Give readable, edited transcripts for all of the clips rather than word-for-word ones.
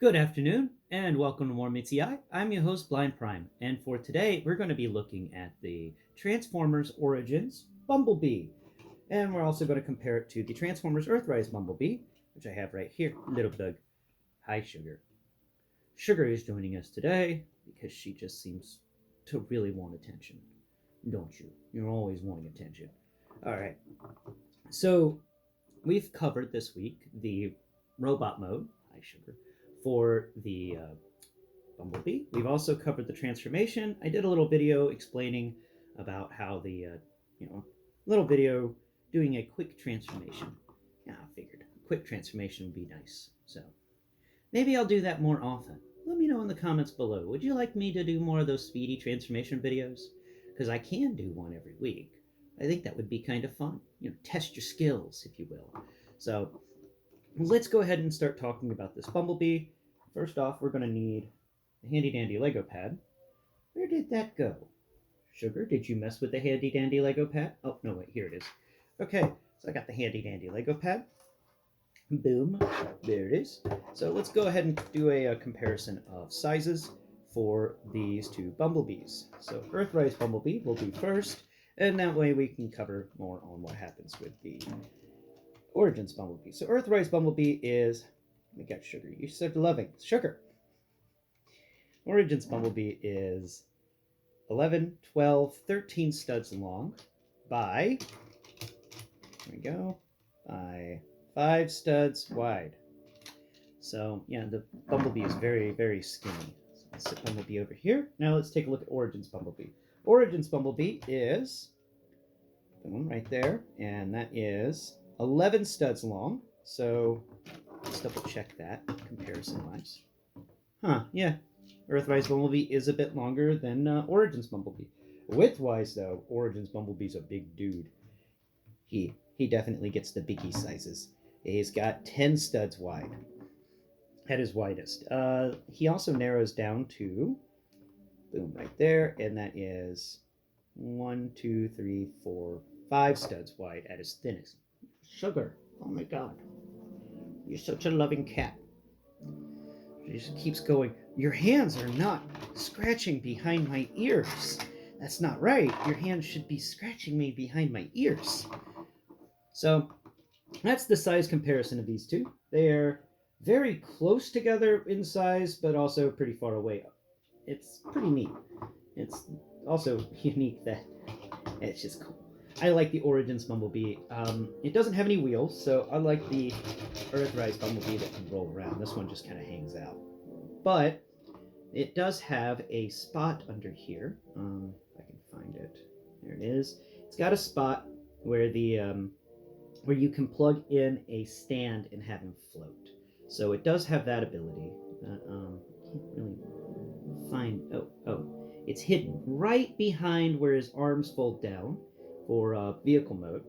Good afternoon, and welcome to More Meets the Eye. I'm your host, Blind Prime, and for today, we're going to be looking at the Transformers Origins Bumblebee, and we're also going to compare it to the Transformers Earthrise Bumblebee, which I have right here, Little Doug. Hi, Sugar. Sugar is joining us today because she just seems to really want attention, don't you? You're always wanting attention. All right, so we've covered this week the robot mode. Hi, Sugar. For the Bumblebee. We've also covered the transformation. I did a little video explaining about how little video doing a quick transformation. Yeah, I figured a quick transformation would be nice. So maybe I'll do that more often. Let me know in the comments below. Would you like me to do more of those speedy transformation videos? Because I can do one every week. I think that would be kind of fun. Test your skills, if you will. So let's go ahead and start talking about this Bumblebee. First off, we're going to need a handy-dandy Lego pad. Where did that go? Sugar, did you mess with the handy-dandy Lego pad? Oh, no, wait, here it is. Okay, so I got the handy-dandy Lego pad. Boom, there it is. So let's go ahead and do a comparison of sizes for these two Bumblebees. So Earthrise Bumblebee will do first, and that way we can cover more on what happens with the Origins Bumblebee. So Earthrise Bumblebee is, we got Sugar. You're so loving. Sugar. Origins Bumblebee is 11, 12, 13 studs long by, there we go, by 5 studs wide. So yeah, the Bumblebee is very, very skinny. So let's set Bumblebee over here. Now let's take a look at Origins Bumblebee. Origins Bumblebee is, boom, right there, and that is 11 studs long. So let's double check that comparison-wise. Yeah. Earthrise Bumblebee is a bit longer than Origins Bumblebee. Width-wise, though, Origins Bumblebee's a big dude. He definitely gets the biggie sizes. He's got 10 studs wide at his widest. He also narrows down to, boom, right there, and that is 1, 2, 3, 4, 5 studs wide at his thinnest. Sugar, oh my god. You're such a loving cat. She just keeps going, your hands are not scratching behind my ears. That's not right. Your hands should be scratching me behind my ears. So that's the size comparison of these two. They are very close together in size, but also pretty far away. It's pretty neat. It's also unique that it's just cool. I like the Origins Bumblebee. It doesn't have any wheels, so I like the Earthrise Bumblebee that can roll around. This one just kind of hangs out. But it does have a spot under here. If I can find it. There it is. It's got a spot where where you can plug in a stand and have him float. So it does have that ability. I can't really find... Oh. It's hidden right behind where his arms fold down for vehicle mode,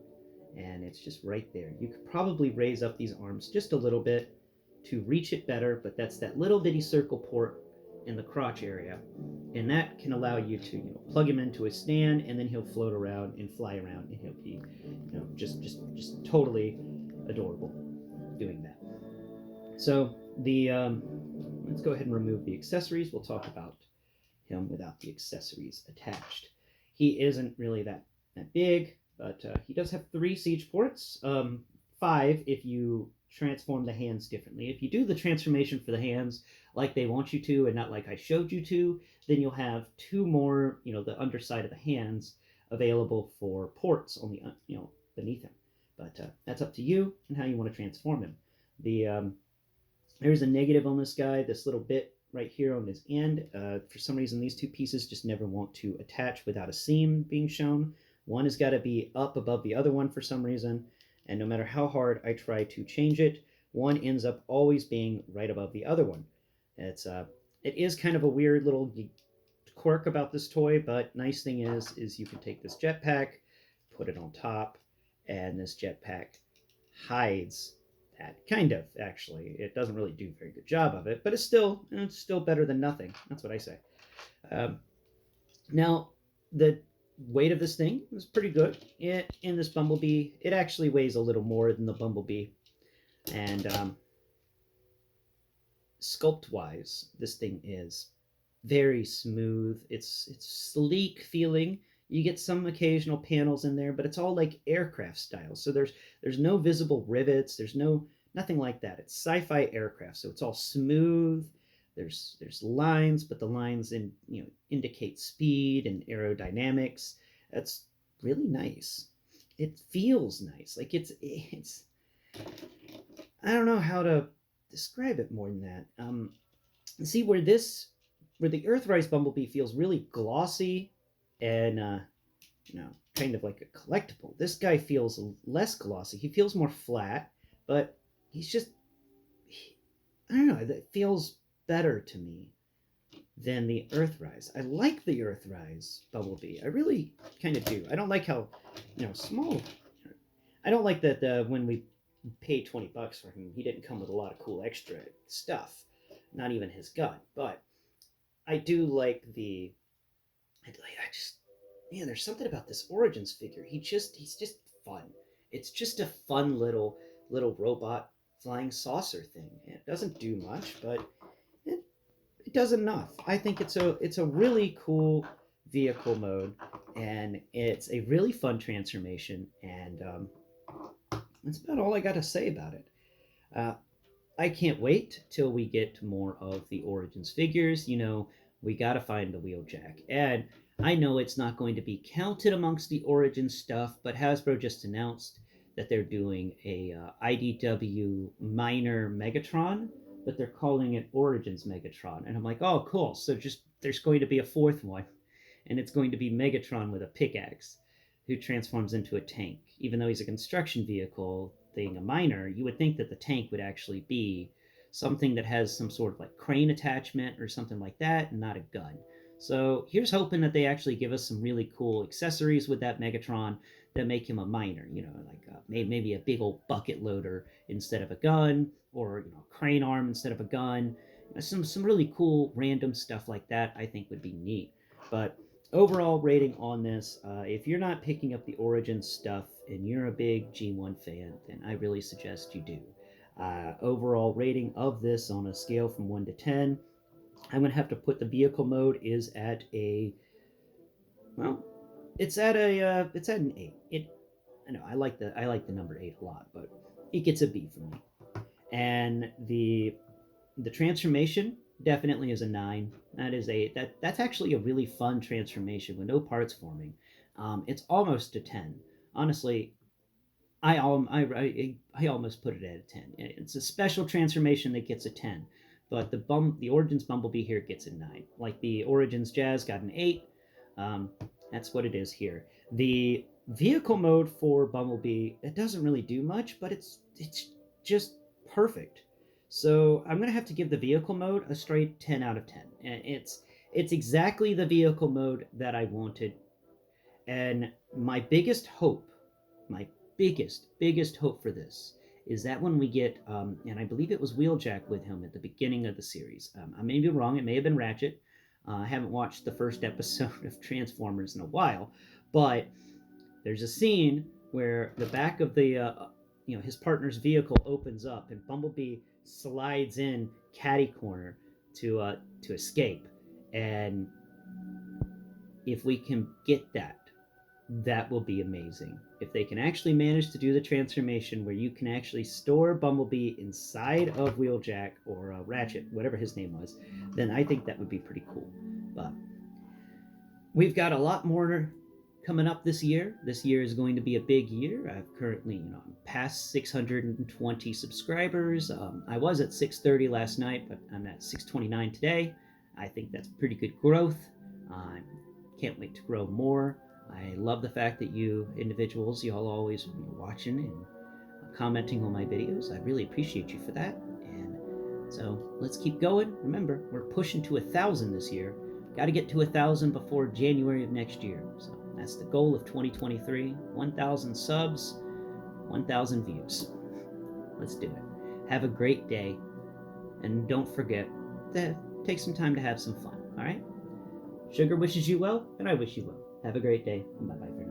and it's just right there. You could probably raise up these arms just a little bit to reach it better, but that's that little bitty circle port in the crotch area, and that can allow you to plug him into a stand, and then he'll float around and fly around, and he'll be just totally adorable doing that. So let's go ahead and remove the accessories. We'll talk about him without the accessories attached. He isn't really that big, but he does have 3 siege ports, 5 if you transform the hands differently. If you do the transformation for the hands like they want you to and not like I showed you to, then you'll have 2 more, the underside of the hands available for ports on the, beneath him. But that's up to you and how you want to transform him. There's a negative on this guy, this little bit right here on his end. For some reason, these 2 pieces just never want to attach without a seam being shown. One has got to be up above the other one for some reason, and no matter how hard I try to change it, one ends up always being right above the other one. It is kind of a weird little quirk about this toy, but nice thing is you can take this jetpack, put it on top, and this jetpack hides that, kind of, actually. It doesn't really do a very good job of it, but it's still better than nothing. That's what I say. Now, the weight of this thing is pretty good. In this Bumblebee, it actually weighs a little more than the Bumblebee. And sculpt-wise, this thing is very smooth. It's sleek feeling. You get some occasional panels in there, but it's all like aircraft style. So there's no visible rivets. There's nothing like that. It's sci-fi aircraft, so it's all smooth. There's lines, but the lines indicate speed and aerodynamics. That's really nice. It feels nice. Like it's I don't know how to describe it more than that. See where the Earthrise Bumblebee feels really glossy and kind of like a collectible. This guy feels less glossy. He feels more flat, but he's just I don't know. It feels better to me than the Earthrise. I like the Earthrise Bumblebee. I really kind of do. I don't like how small. I don't like that when we paid $20 for him, he didn't come with a lot of cool extra stuff. Not even his gun, but I do like I just man, there's something about this Origins figure. He's just fun. It's just a fun little robot flying saucer thing. It doesn't do much, but it does enough. I think it's a really cool vehicle mode, and it's a really fun transformation, and that's about all I got to say about it. Uh, I can't wait till we get more of the Origins figures. We got to find the Wheeljack. And I know it's not going to be counted amongst the Origins stuff, but Hasbro just announced that they're doing a IDW minor Megatron, but they're calling it Origins Megatron. And I'm like, oh, cool. So just there's going to be a fourth one, and it's going to be Megatron with a pickaxe who transforms into a tank. Even though he's a construction vehicle, being a miner, you would think that the tank would actually be something that has some sort of like crane attachment or something like that, and not a gun. So here's hoping that they actually give us some really cool accessories with that Megatron that make him a miner. Like maybe a big old bucket loader instead of a gun, or a crane arm instead of a gun. Some really cool random stuff like that I think would be neat. But overall rating on this, if you're not picking up the Origin stuff and you're a big G1 fan, then I really suggest you do. Overall rating of this on a scale from 1 to 10, I'm going to have to put the vehicle mode is at it's at an 8. I know I like the number 8 a lot, but it gets a B from me. And the transformation definitely is a 9. That's actually a really fun transformation with no parts forming. It's almost a 10. Honestly, I almost put it at a 10. It's a special transformation that gets a 10, but the Origins Bumblebee here gets a 9. Like the Origins Jazz got an 8. That's what it is here. The vehicle mode for Bumblebee, it doesn't really do much, but it's just perfect. So I'm gonna have to give the vehicle mode a straight 10 out of 10. And it's exactly the vehicle mode that I wanted. And my biggest hope for this is that when we get, and I believe it was Wheeljack with him at the beginning of the series. I may be wrong. It may have been Ratchet. I haven't watched the first episode of Transformers in a while, but there's a scene where the back of the, his partner's vehicle opens up and Bumblebee slides in catty corner to escape. And if we can get that, that will be amazing. If they can actually manage to do the transformation where you can actually store Bumblebee inside of Wheeljack or Ratchet, whatever his name was, then I think that would be pretty cool. But we've got a lot more coming up this year. This year is going to be a big year. I've currently, I'm past 620 subscribers. I was at 630 last night, but I'm at 629 today. I think that's pretty good growth. I can't wait to grow more. I love the fact that you individuals, y'all always watching and commenting on my videos. I really appreciate you for that. And so let's keep going. Remember, we're pushing to 1,000 this year. Got to get to 1,000 before January of next year. So that's the goal of 2023. 1,000 subs, 1,000 views. Let's do it. Have a great day. And don't forget to take some time to have some fun. All right? Sugar wishes you well, and I wish you well. Have a great day. Bye-bye for now.